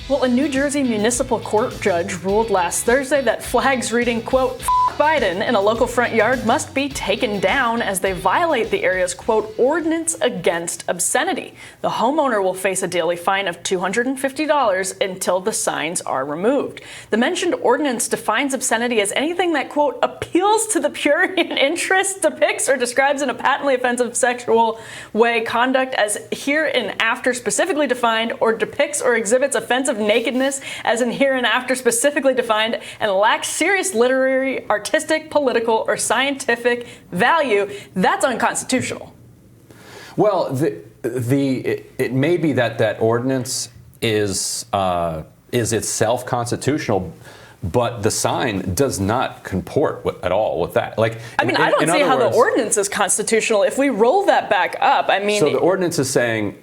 Well, a New Jersey municipal court judge ruled last Thursday that flags reading, quote, "F Biden" in a local front yard must be taken down as they violate the area's, quote, ordinance against obscenity. The homeowner will face a daily fine of $250 until the signs are removed. The mentioned ordinance defines obscenity as anything that, quote, appeals to the prurient interest, depicts or describes in a patently offensive sexual way conduct as hereinafter specifically defined, or depicts or exhibits offensive nakedness as in hereinafter specifically defined, and lacks serious literary, artistic, political, or scientific value. That's unconstitutional. Well, it may be that ordinance is itself constitutional, but the sign does not comport at all with that. I don't see how the ordinance is constitutional. If we roll that back up, so the ordinance is saying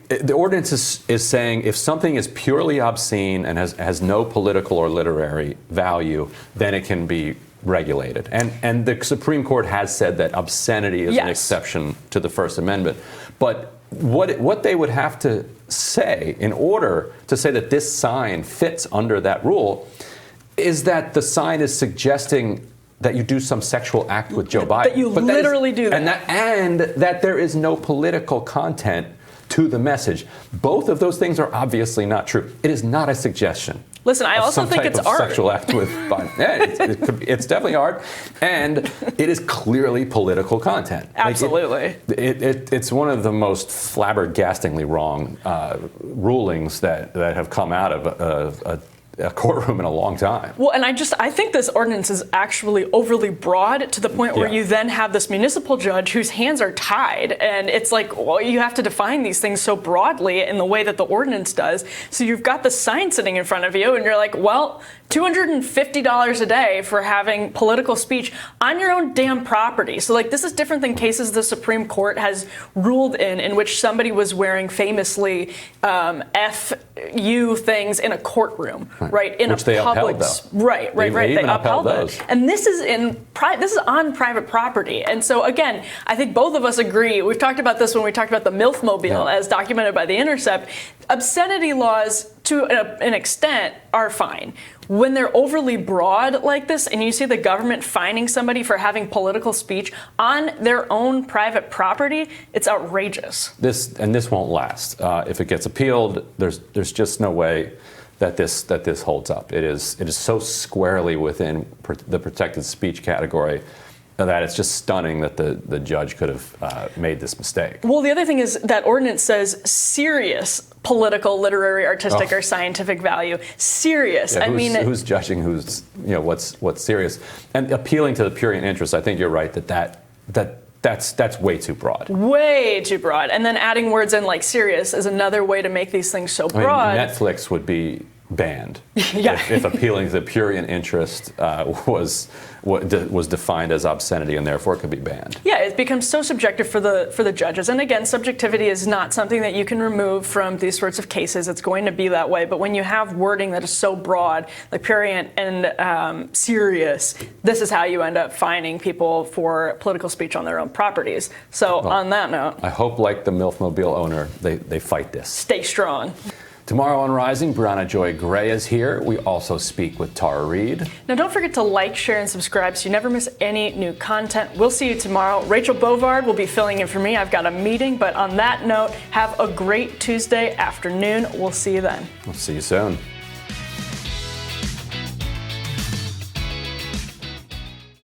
if something is purely obscene and has no political or literary value, then it can be regulated. And the Supreme Court has said that obscenity is an exception to the First Amendment. But what they would have to say in order to say that this sign fits under that rule is that the sign is suggesting that you do some sexual act with Joe Biden. That you literally do that. And that there is no political content to the message. Both of those things are obviously not true. It is not a suggestion. Listen, I also think it's art. Sexual act with Biden. Yeah, it's definitely art, and it is clearly political content. Absolutely. It's one of the most flabbergastingly wrong rulings that have come out of a courtroom in a long time. Well, and I think this ordinance is actually overly broad to the point where you then have this municipal judge whose hands are tied, and it's like, well, you have to define these things so broadly in the way that the ordinance does. So you've got the sign sitting in front of you, and you're like, well, $250 a day for having political speech on your own damn property. So this is different than cases the Supreme Court has ruled in which somebody was wearing famously FU things in a courtroom. Right, in which a public, right. They upheld those, and this is on private property. And so again, I think both of us agree. We've talked about this when we talked about the MILF-mobile, as documented by The Intercept. Obscenity laws, to an extent, are fine. When they're overly broad like this, and you see the government fining somebody for having political speech on their own private property, it's outrageous. This won't last. If it gets appealed, there's just no way that this holds up. It is so squarely within the protected speech category that it's just stunning that the judge could have made this mistake. Well, the other thing is that ordinance says serious political, literary, artistic, or scientific value. Serious. Yeah, who's judging who's what's serious, and appealing to the prurient interest. I think you're right that's way too broad. Way too broad. And then adding words in like serious is another way to make these things so broad. Netflix would be banned if appealing to the prurient interest was defined as obscenity, and therefore it could be banned. Yeah, it becomes so subjective for the judges. And again, subjectivity is not something that you can remove from these sorts of cases. It's going to be that way. But when you have wording that is so broad, like prurient and serious, this is how you end up fining people for political speech on their own properties. So on that note, I hope, like the MILF-mobile owner, they fight this. Stay strong. Tomorrow on Rising, Brianna Joy Gray is here. We also speak with Tara Reid. Now, don't forget to like, share, and subscribe so you never miss any new content. We'll see you tomorrow. Rachel Bovard will be filling in for me. I've got a meeting. But on that note, have a great Tuesday afternoon. We'll see you then. We'll see you soon.